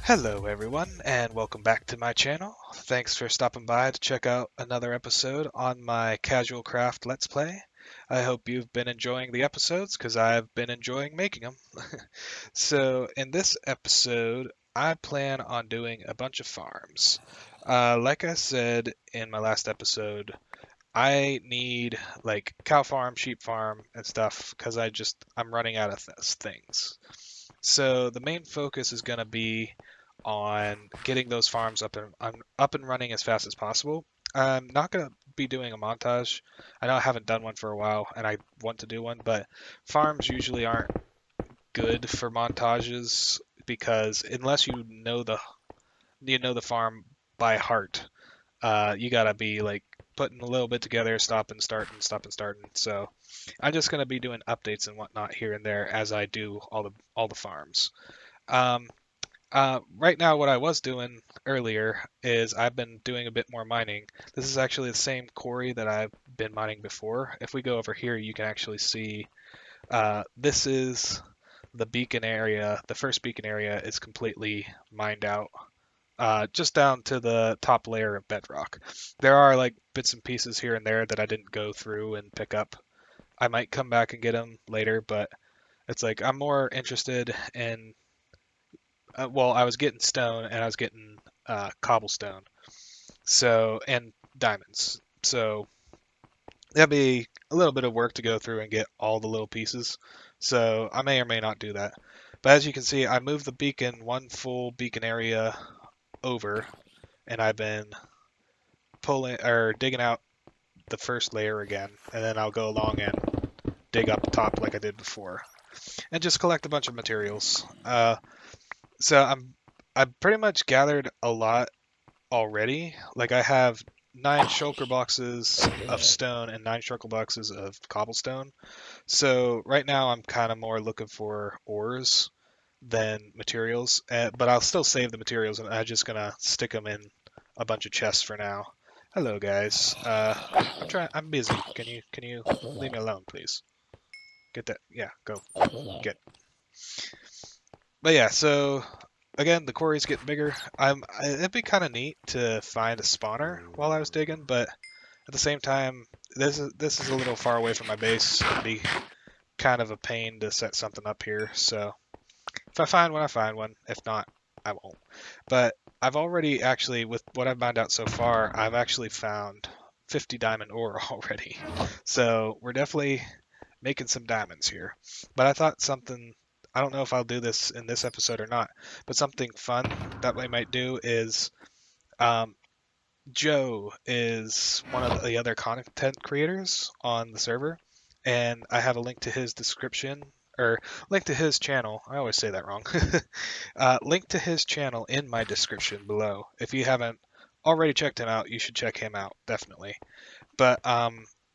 Hello everyone, and welcome back to my channel. Thanks for stopping by to check out another episode on my Casual Craft Let's Play. I hope you've been enjoying the episodes, because I've been enjoying making them. So in this episode, I plan on doing a bunch of farms. Like I said in my last episode, I need like cow farm, sheep farm, and stuff, because I'm running out of things. So the main focus is going to be on getting those farms up and running as fast as possible. I'm not going to be doing a montage. I know I haven't done one for a while, and I want to do one, but farms usually aren't good for montages because unless you know the farm by heart, you gotta be like putting a little bit together, stop and starting, stop and starting. So I'm just gonna be doing updates and whatnot here and there as I do all the farms. Um, right now, what I was doing earlier is I've been doing a bit more mining. This is actually the same quarry that I've been mining before. If we go over here, you can actually see this is the beacon area. The first beacon area is completely mined out, just down to the top layer of bedrock. There are like bits and pieces here and there that I didn't go through and pick up. I might come back and get them later, but it's like I'm more interested in well, I was getting stone and I was getting cobblestone, so and diamonds. So that'd be a little bit of work to go through and get all the little pieces. So I may or may not do that. But as you can see, I moved the beacon one full beacon area over, and I've been pulling or digging out the first layer again, and then I'll go along and dig up top like I did before, and just collect a bunch of materials. So I've pretty much gathered a lot already. Like I have 9 shulker boxes of stone and 9 shulker boxes of cobblestone. So right now I'm kind of more looking for ores than materials, but I'll still save the materials and I'm just gonna stick them in a bunch of chests for now. Hello guys. I'm busy. Can you leave me alone, please? Get that. Yeah, go. Get. But yeah, so again, the quarry's getting bigger. It'd be kind of neat to find a spawner while I was digging, but at the same time, this is a little far away from my base. It'd be kind of a pain to set something up here. So if I find one, I find one. If not, I won't. But I've already actually, with what I've mined out so far, I've actually found 50 diamond ore already. So we're definitely making some diamonds here. But I thought something, I don't know if I'll do this in this episode or not, but something fun that we might do is um, Joe is one of the other content creators on the server, and I have a link to his description or link to his channel. I always say that wrong. Link to his channel in my description below. If you haven't already checked him out, you should check him out definitely. But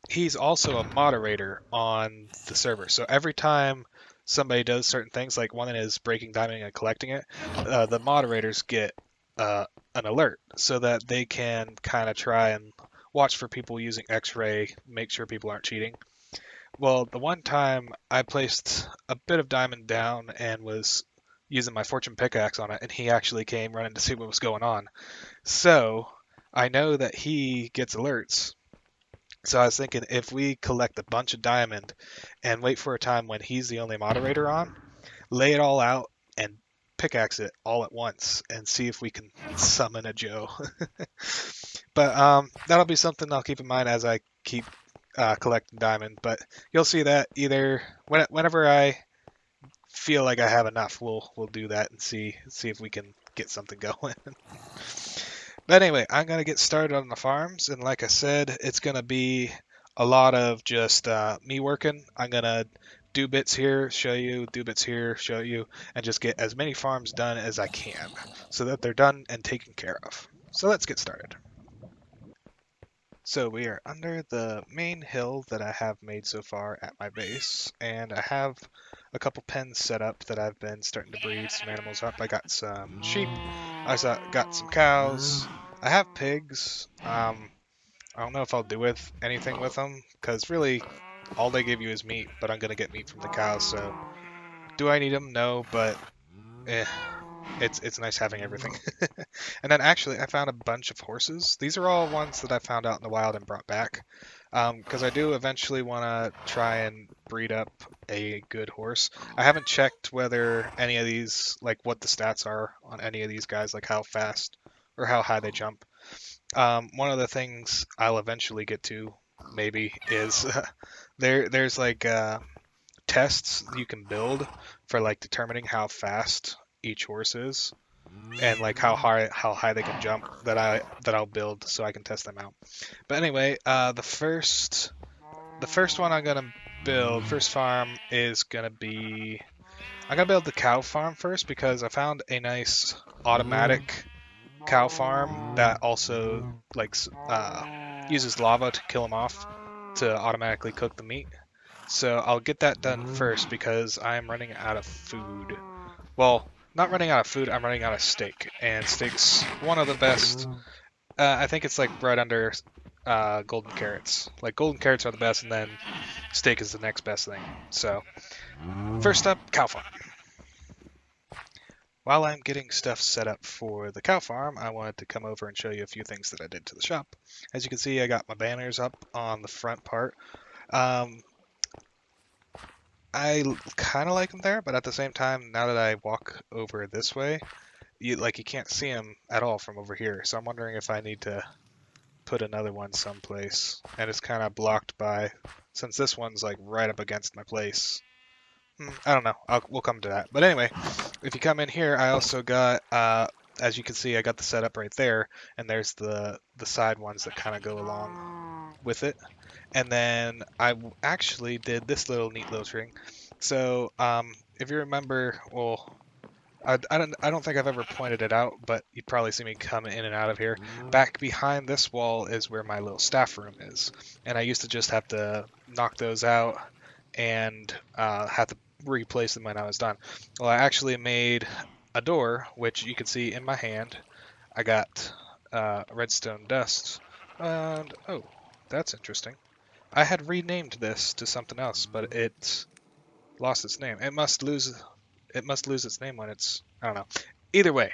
he's also a moderator on the server. So every time somebody does certain things, like one is breaking diamond and collecting it, the moderators get an alert so that they can kind of try and watch for people using X-ray, make sure people aren't cheating. Well, the one time I placed a bit of diamond down and was using my fortune pickaxe on it, and he actually came running to see what was going on. So I know that he gets alerts. So I was thinking if we collect a bunch of diamond and wait for a time when he's the only moderator on, lay it all out and pickaxe it all at once and see if we can summon a Joe. But that'll be something I'll keep in mind as I keep collecting diamond. But you'll see that either whenever I feel like I have enough, we'll do that and see if we can get something going. But anyway, I'm gonna get started on the farms, and like I said, it's gonna be a lot of just me working. I'm gonna do bits here, show you, do bits here, show you, and just get as many farms done as I can so that they're done and taken care of. So let's get started. So we are under the main hill that I have made so far at my base, and I have a couple pens set up that I've been starting to breed some animals up. I got some sheep, got some cows, I have pigs. I don't know if I'll do with anything with them, because really all they give you is meat, but I'm gonna get meat from the cows, so do I need them? No, but eh. it's nice having everything. And then actually, I found a bunch of horses. These are all ones that I found out in the wild and brought back. Because I do eventually want to try and breed up a good horse. I haven't checked whether any of these, like what the stats are on any of these guys, like how fast or how high they jump. One of the things I'll eventually get to, maybe, is there's like tests you can build for like determining how fast each horse is and like how high they can jump that I'll build so I can test them out. But anyway, the first one I'm gonna build, first farm is gonna be I'm gonna build the cow farm first because I found a nice automatic cow farm that also like uses lava to kill them off to automatically cook the meat. So I'll get that done first because I'm running out of food. Well, not running out of food, I'm running out of steak. And steak's one of the best. I think it's like right under golden carrots. Like golden carrots are the best, and then steak is the next best thing. So first up, cow farm. While I'm getting stuff set up for the cow farm, I wanted to come over and show you a few things that I did to the shop. As you can see, I got my banners up on the front part. I kind of like them there, but at the same time, now that I walk over this way, you can't see them at all from over here. So I'm wondering if I need to put another one someplace, and it's kind of blocked by, since this one's like right up against my place. I don't know. We'll come to that. But anyway, if you come in here, I also got, as you can see, I got the setup right there, and there's the side ones that kind of go along with it. And then I actually did this little neat little ring. So if you remember, well, I don't think I've ever pointed it out, but you probably see me come in and out of here. Back behind this wall is where my little staff room is, and I used to just have to knock those out and have to replace them when I was done. Well, I actually made a door, which you can see in my hand. I got redstone dust, and oh, that's interesting. I had renamed this to something else, but it lost its name. It must lose its name when it's, I don't know. Either way,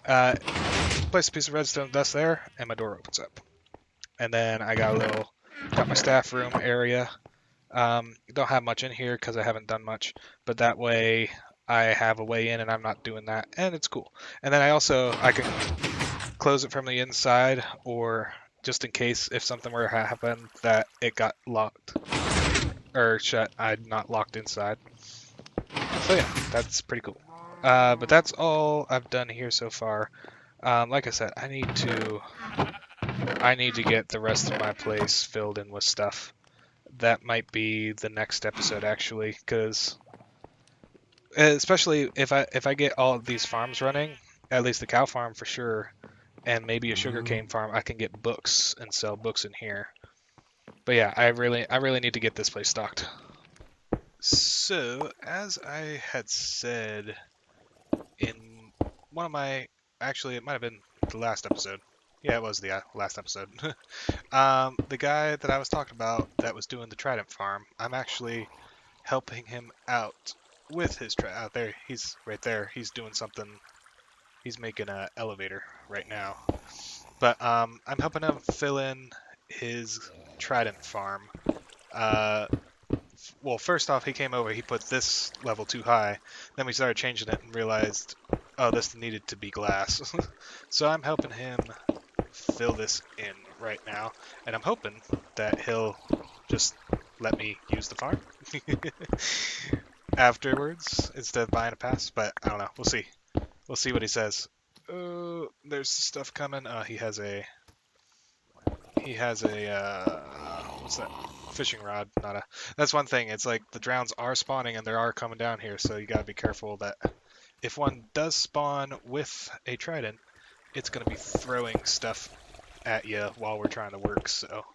place a piece of redstone dust there, and my door opens up. And then I got my staff room area. Don't have much in here because I haven't done much, but that way I have a way in and I'm not doing that, and it's cool. And then I can close it from the inside, or just in case if something were to happen that it got locked or shut, I'm not locked inside. So yeah, that's pretty cool. But that's all I've done here so far. Like I said, I need to get the rest of my place filled in with stuff. That might be the next episode actually, because especially if I get all of these farms running, at least the cow farm for sure, and maybe a sugarcane farm, I can get books and sell books in here. But yeah, I really need to get this place stocked. So, as I had said in one of my, actually it might have been the last episode. Yeah, it was the last episode. The guy that I was talking about that was doing the Trident farm, I'm actually helping him out with his out there. He's right there. He's doing something. He's making an elevator right now. But I'm helping him fill in his Trident farm. Well, first off, he came over, he put this level too high. Then we started changing it and realized, oh, this needed to be glass. So I'm helping him fill this in right now, and I'm hoping that he'll just let me use the farm afterwards instead of buying a pass, but I don't know. We'll see. We'll see what he says. Oh, there's stuff coming. He has a what's that? Fishing rod, not a. That's one thing. It's like the drowns are spawning and they are coming down here, so you gotta be careful that if one does spawn with a trident, it's gonna be throwing stuff at you while we're trying to work. So,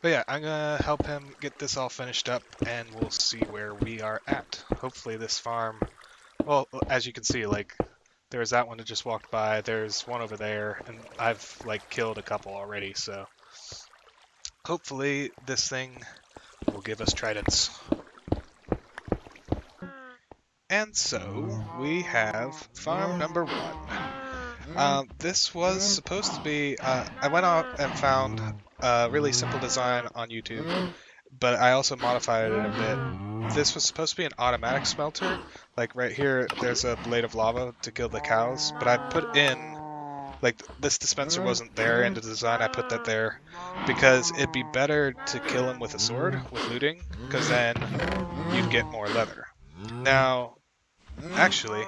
but yeah, I'm gonna help him get this all finished up, and we'll see where we are at. Hopefully, this farm. Well, as you can see, like there's that one that just walked by. There's one over there, and I've like killed a couple already. So. Hopefully this thing will give us tridents. And so we have farm number one. This was supposed to be. I went out and found a really simple design on YouTube, but I also modified it a bit. This was supposed to be an automatic smelter. Like right here, there's a blade of lava to kill the cows, but I put in, like, this dispenser wasn't there in the design. I put that there because it'd be better to kill them with a sword, with looting, because then you'd get more leather. Now, actually,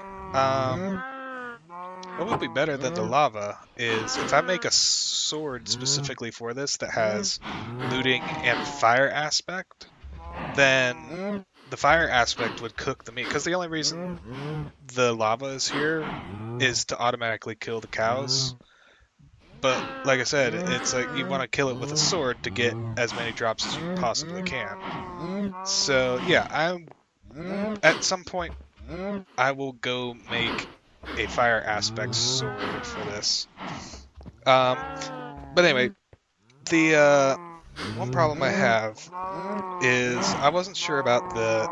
what would be better than the lava is if I make a sword specifically for this that has looting and fire aspect, then the fire aspect would cook the meat. Because the only reason the lava is here is to automatically kill the cows. But like I said, it's like you want to kill it with a sword to get as many drops as you possibly can. So yeah, I'm at some point I will go make a fire aspect sword for this. But anyway, the one problem I have is I wasn't sure about the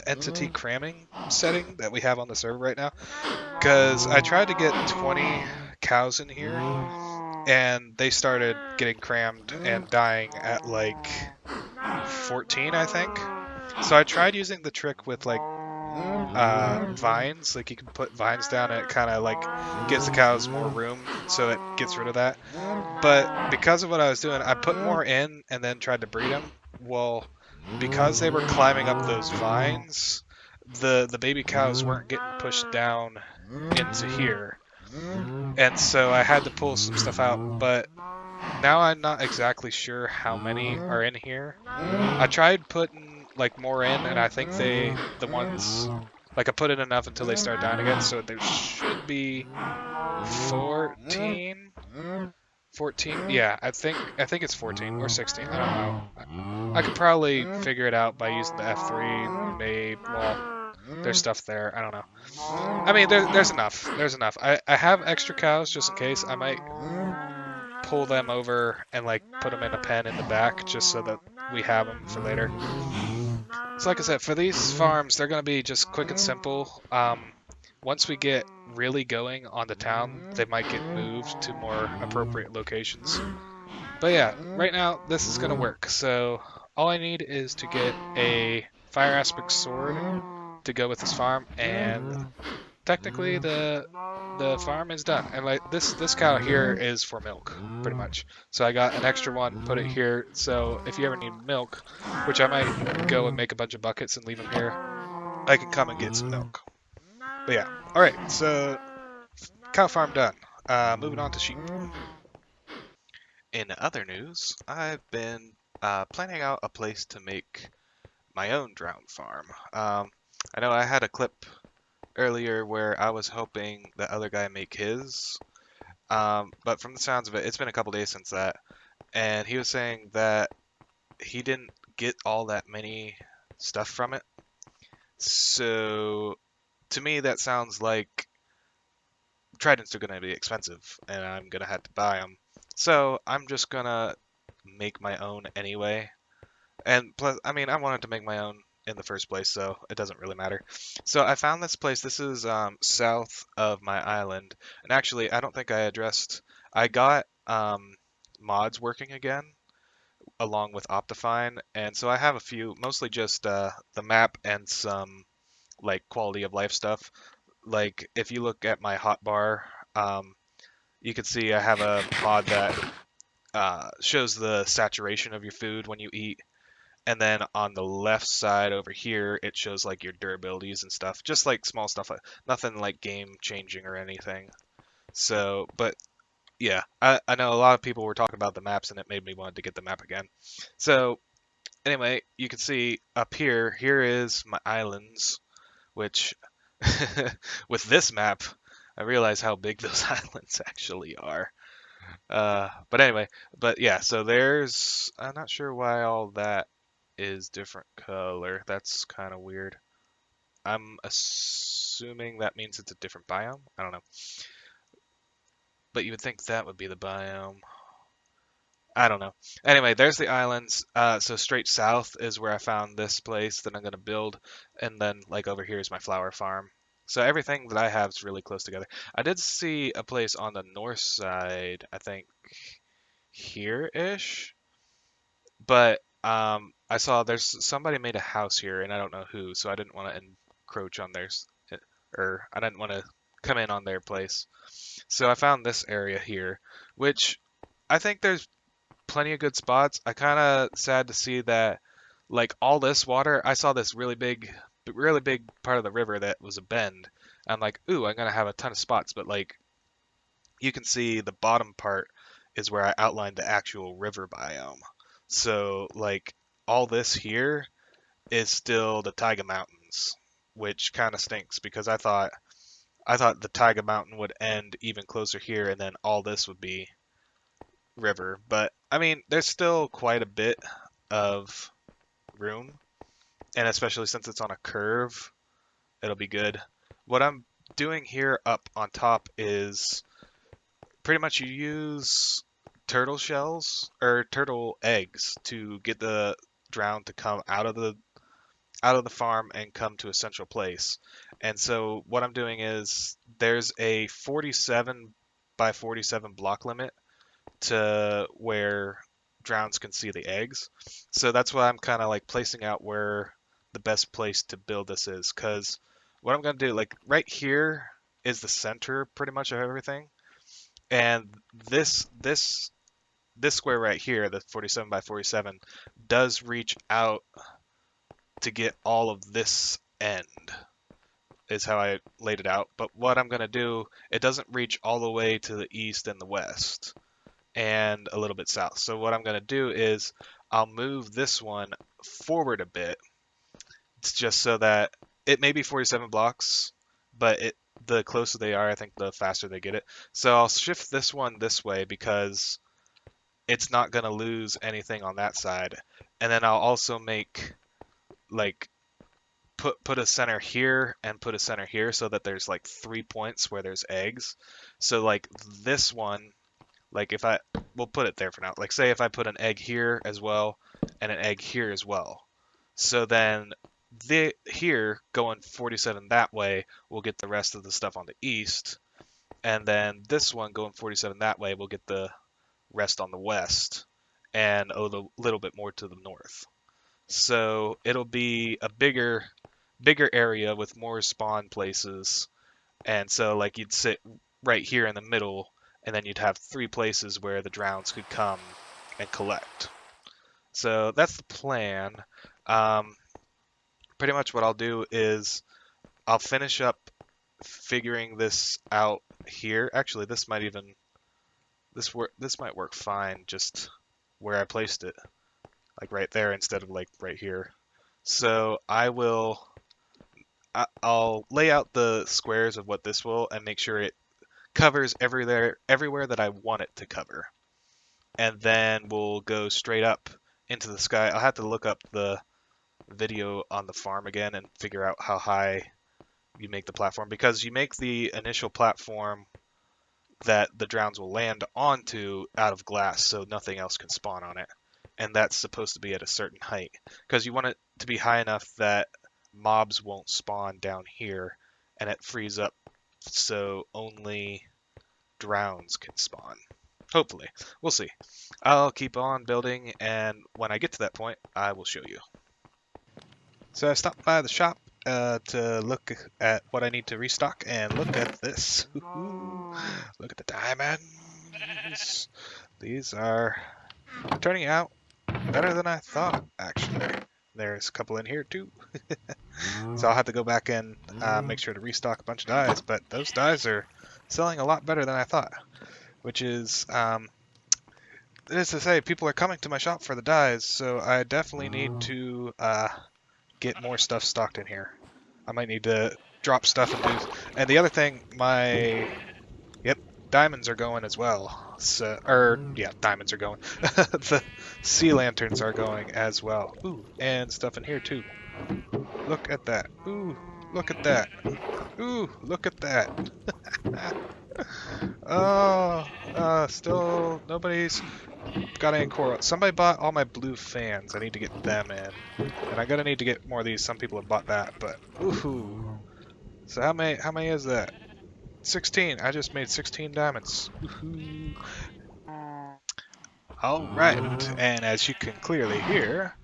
entity cramming setting that we have on the server right now, because I tried to get 20 cows in here and they started getting crammed and dying at like 14, I think. So I tried using the trick with like vines. Like you can put vines down and it kind of like gives the cows more room, so it gets rid of that. But because of what I was doing, I put more in and then tried to breed them. Well, because they were climbing up those vines, the baby cows weren't getting pushed down into here, and so I had to pull some stuff out. But now I'm not exactly sure how many are in here. I tried putting like more in, and I think the ones, like I put in enough until they start dying again, so there should be 14. 14? Yeah, I think it's 14 or 16. I don't know. I could probably figure it out by using the F3. Maybe, well, there's stuff there. I don't know. I mean, there's enough. There's enough. I have extra cows just in case. I might pull them over and like put them in a pen in the back just so that we have them for later. So like I said, for these farms, they're going to be just quick and simple. Once we get really going on the town, they might get moved to more appropriate locations. But yeah, right now this is going to work. So all I need is to get a fire aspect sword to go with this farm, and technically the farm is done. And like this cow here is for milk, pretty much. So I got an extra one, put it here. So if you ever need milk, which I might go and make a bunch of buckets and leave them here, I can come and get some milk. But yeah, all right. So cow farm done. Moving on to sheep. In other news, I've been planning out a place to make my own drown farm. I know I had a clip earlier where I was helping the other guy make his, but from the sounds of it, it's been a couple days since that, and he was saying that he didn't get all that many stuff from it. So to me, that sounds like tridents are going to be expensive, and I'm going to have to buy them. So I'm just going to make my own anyway. And plus, I mean, I wanted to make my own in the first place, so it doesn't really matter. So I found this place. This is south of my island. And actually, I don't think I addressed. I got mods working again, along with Optifine. And so I have a few, mostly just the map and some like quality of life stuff. Like if you look at my hotbar, you can see I have a mod that shows the saturation of your food when you eat. And then on the left side over here, it shows like your durabilities and stuff, just like small stuff, nothing like game changing or anything. So, but yeah, I know a lot of people were talking about the maps and it made me want to get the map again. So anyway, you can see up here, here is my islands, which with this map, I realize how big those islands actually are. But anyway, but yeah, so there's, I'm not sure why all that is different color. That's kind of weird. I'm assuming that means it's a different biome. I don't know. But you would think that would be the biome. I don't know. Anyway, there's the islands. So straight south is where I found this place that I'm gonna build, and then like over here is my flower farm. So everything that I have is really close together. I did see a place on the north side, I think here-ish, but I saw there's somebody made a house here, and I don't know who, so I didn't want to encroach on theirs, or I didn't want to come in on their place. So I found this area here, which I think there's plenty of good spots. I kind of sad to see that, like all this water, I saw this really big part of the river that was a bend. I'm like, ooh, I'm gonna have a ton of spots, but like you can see the bottom part is where I outlined the actual river biome. So like all this here is still the Taiga Mountains, which kind of stinks because I thought the Taiga Mountain would end even closer here, and then all this would be river. But I mean, there's still quite a bit of room, and especially since it's on a curve, it'll be good. What I'm doing here up on top is pretty much you use turtle shells or turtle eggs to get the drown to come out of the farm and come to a central place. And so what I'm doing is there's a 47 by 47 block limit to where drowns can see the eggs. So that's why I'm kind of like placing out where the best place to build this is. Because what I'm going to do, like right here is the center pretty much of everything. And this square right here, the 47 by 47, does reach out to get all of this end, is how I laid it out. But what I'm going to do, it doesn't reach all the way to the east and the west and a little bit south. So what I'm going to do is I'll move this one forward a bit. It's just so that it may be 47 blocks, but the closer they are, I think the faster they get it. So I'll shift this one this way because it's not going to lose anything on that side. And then I'll also make like put a center here and put a center here so that there's like 3 points where there's eggs. So like this one, like if we'll put it there for now. Like say if I put an egg here as well and an egg here as well. So then here going 47 that way will get the rest of the stuff on the east. And then this one going 47 that way will get the rest on the west and a little bit more to the north. So it'll be a bigger area with more spawn places. And so like you'd sit right here in the middle, and then you'd have 3 places where the drowns could come and collect. So that's the plan. Um, Pretty much what I'll do is I'll finish up figuring this out here. Actually, this might work fine just where I placed it, like right there instead of like right here. So I'll lay out the squares of what this will and make sure it covers everywhere that I want it to cover. And then we'll go straight up into the sky. I'll have to look up the video on the farm again and figure out how high you make the platform, because you make the initial platform that the drowns will land onto out of glass so nothing else can spawn on it. And that's supposed to be at a certain height because you want it to be high enough that mobs won't spawn down here and it frees up so only drowns can spawn. Hopefully. We'll see. I'll keep on building, and when I get to that point, I will show you. So I stopped by the shop to look at what I need to restock, and look at this. Look at the diamonds. These are turning out better than I thought, actually. There's a couple in here, too. So I'll have to go back and make sure to restock a bunch of dyes, but those dyes are selling a lot better than I thought, which is to say, people are coming to my shop for the dyes, so I definitely need to get more stuff stocked in here. I might need to drop stuff and do. And the other thing, yep, diamonds are going as well. So, yeah, diamonds are going. The sea lanterns are going as well. Ooh, and stuff in here too. Look at that. Ooh, look at that. Ooh, look at that. Oh, still nobody's got any coral. Somebody bought all my blue fans. I need to get them in. And I'm gonna need to get more of these. Some people have bought that, but ooh. So how many is that? 16. I just made 16 diamonds. Woohoo. All right, and as you can clearly hear,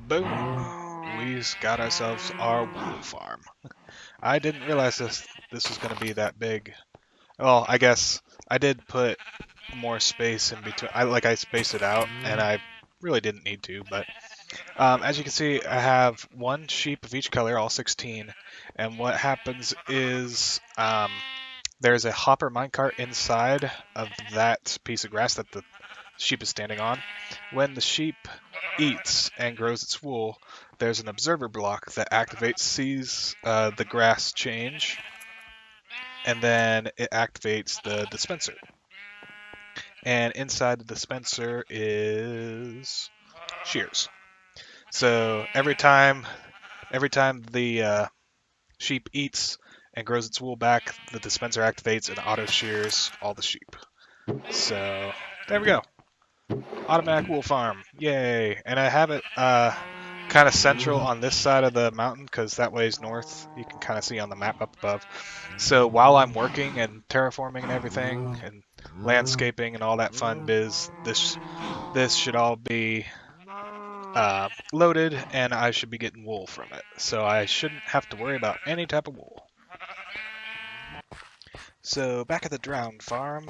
boom, we've got ourselves our wool farm. I didn't realize this was going to be that big. Well, I guess I did put more space in between. I spaced it out, and I really didn't need to. But as you can see, I have one sheep of each color, all 16. And what happens is there's a hopper minecart inside of that piece of grass that the sheep is standing on. When the sheep eats and grows its wool, there's an observer block that activates, sees the grass change, and then it activates the dispenser. And inside the dispenser is shears. So every time the sheep eats and grows its wool back, the dispenser activates and auto shears all the sheep. So there we go. Automatic wool farm. Yay. And I have it kind of central on this side of the mountain because that way is north. You can kind of see on the map up above. So while I'm working and terraforming and everything and landscaping and all that fun biz, this should all be loaded and I should be getting wool from it. So I shouldn't have to worry about any type of wool. So back at the drowned farm,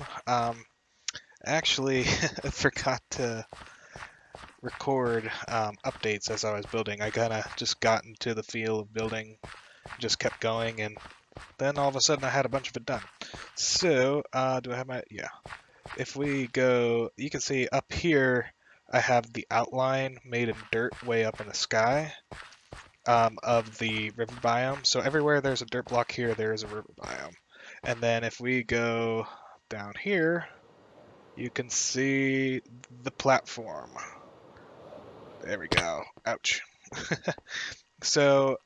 actually I forgot to record updates as I was building. I kind of just got into the feel of building, just kept going, and then all of a sudden I had a bunch of it done. So, do I have my, yeah. If we go, you can see up here, I have the outline made in dirt way up in the sky of the river biome. So everywhere there's a dirt block here, there is a river biome. And then if we go down here, you can see the platform. There we go. Ouch. So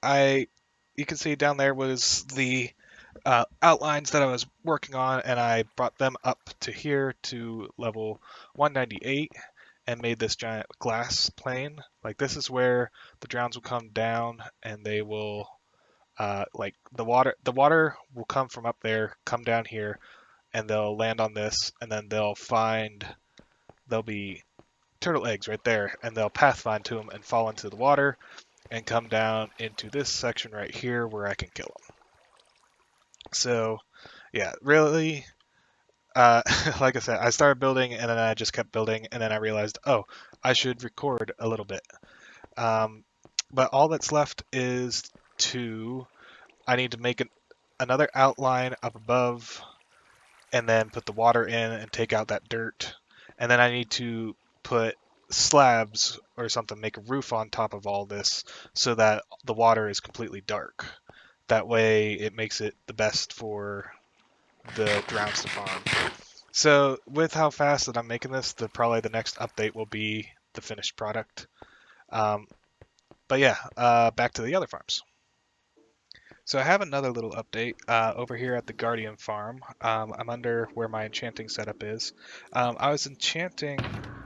you can see down there was the outlines that I was working on, and I brought them up to here to level 198 and made this giant glass plane. Like this is where the drowns will come down, and they will like the water will come from up there, come down here, and they'll land on this, and then there'll be turtle eggs right there, and they'll pathfind to them and fall into the water and come down into this section right here where I can kill them. So, yeah, really, like I said, I started building and then I just kept building, and then I realized, oh, I should record a little bit. But all that's left is I need to make another outline up above and then put the water in and take out that dirt. And then I need to put slabs or something, make a roof on top of all this so that the water is completely dark. That way it makes it the best for the drowns to farm. So with how fast that I'm making this, probably the next update will be the finished product. But yeah, back to the other farms. So I have another little update over here at the Guardian farm. I'm under where my enchanting setup is. I was enchanting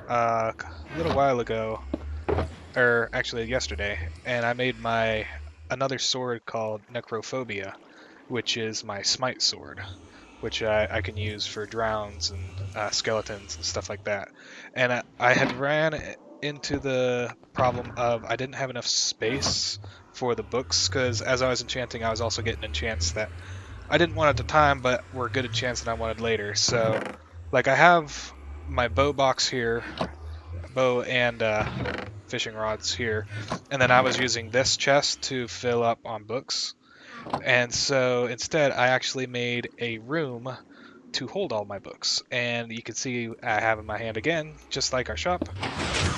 a little while ago, or actually yesterday, and I made another sword called Necrophobia, which is my smite sword, which I can use for drowns and skeletons and stuff like that. And I had ran into the problem of I didn't have enough space for the books, because as I was enchanting, I was also getting enchants that I didn't want at the time, but were good enchants that I wanted later. So, like, I have my bow box here, bow and fishing rods here, and then I was using this chest to fill up on books. And so instead, I actually made a room to hold all my books. And you can see I have in my hand again, just like our shop.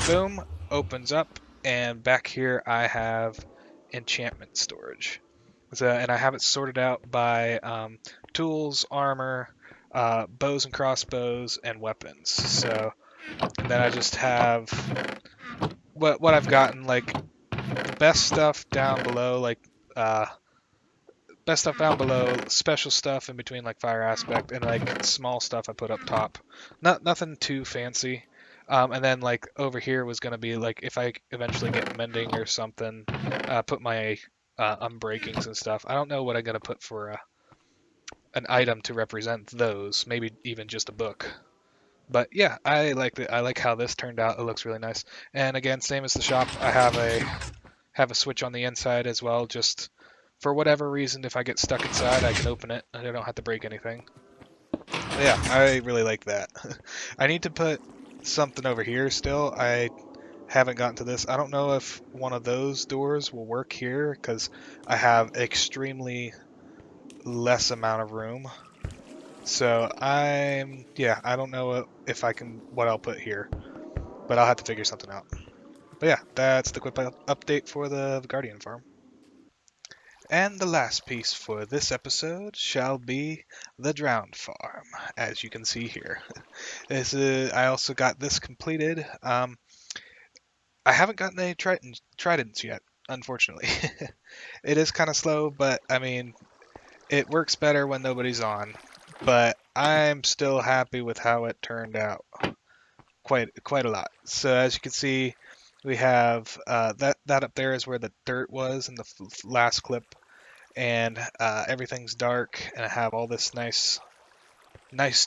Boom, opens up, and back here I have enchantment storage. So, and I have it sorted out by tools, armor, bows and crossbows, and weapons. So then I just have what I've gotten, like the best stuff down below, like best stuff down below, special stuff in between like fire aspect, and like small stuff I put up top. Nothing too fancy. And then like over here was gonna be like if I eventually get mending or something, put my unbreakings and stuff. I don't know what I'm gonna put for an item to represent those. Maybe even just a book. But yeah, I like I like how this turned out. It looks really nice. And again, same as the shop, I have a switch on the inside as well. Just for whatever reason, if I get stuck inside, I can open it and I don't have to break anything. Yeah, I really like that. I need to put something over here still. I haven't gotten to this. I don't know if one of those doors will work here because I have extremely less amount of room. So I don't know if I can, what I'll put here, but I'll have to figure something out. But yeah, that's the quick update for the Guardian farm. And the last piece for this episode shall be the Drowned farm, as you can see here. I also got this completed. I haven't gotten any tridents yet, unfortunately. It is kind of slow, but I mean, it works better when nobody's on. But I'm still happy with how it turned out. Quite a lot. So as you can see, we have that up there is where the dirt was in the last clip, and everything's dark, and I have all this nice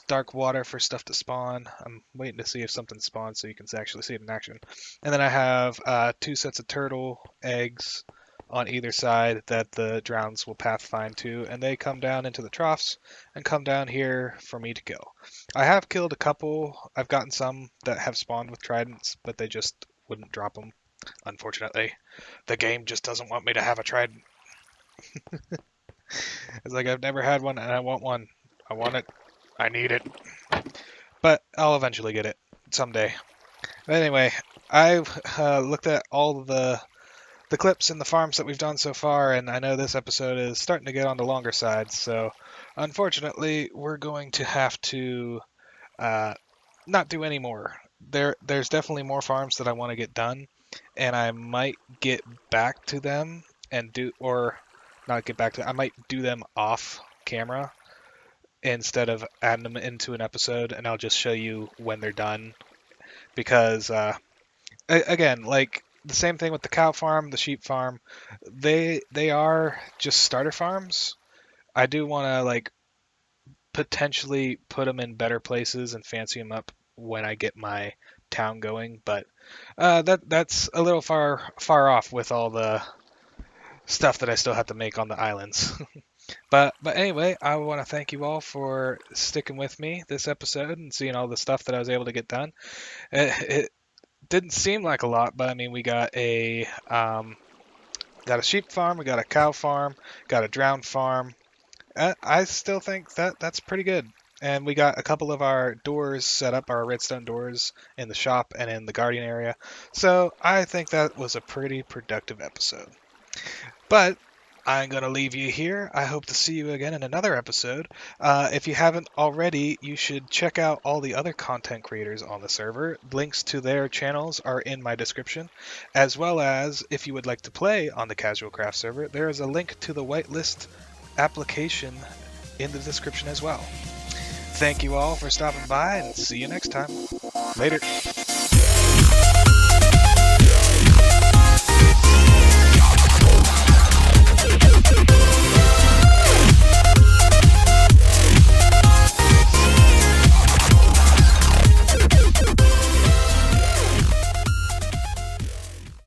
dark water for stuff to spawn. I'm waiting to see if something spawns so you can actually see it in action. And then I have 2 sets of turtle eggs on either side that the drowns will pathfind to, and they come down into the troughs and come down here for me to kill. I have killed a couple. I've gotten some that have spawned with tridents, but they just wouldn't drop them, unfortunately. The game just doesn't want me to have a trident. It's like I've never had one and I want one. I want it. I need it. But I'll eventually get it someday. But anyway, I've looked at all the clips and the farms that we've done so far, and I know this episode is starting to get on the longer side, so unfortunately we're going to have to not do any more. There's definitely more farms that I want to get done, and I might get back to them and I might do them off camera instead of adding them into an episode, and I'll just show you when they're done, because again, like the same thing with the cow farm, the sheep farm, they are just starter farms. I do want to like potentially put them in better places and fancy them up when I get my town going, but that's a little far off with all the stuff that I still have to make on the islands. But anyway, I want to thank you all for sticking with me this episode and seeing all the stuff that I was able to get done. It didn't seem like a lot, but I mean, we got a sheep farm, we got a cow farm, got a drowned farm. I still think that's pretty good. And we got a couple of our doors set up, our redstone doors in the shop and in the guardian area. So I think that was a pretty productive episode. But I'm going to leave you here. I hope to see you again in another episode. If you haven't already, you should check out all the other content creators on the server. Links to their channels are in my description, as well as if you would like to play on the Casual Craft server, there is a link to the Whitelist application in the description as well. Thank you all for stopping by, and see you next time. Later.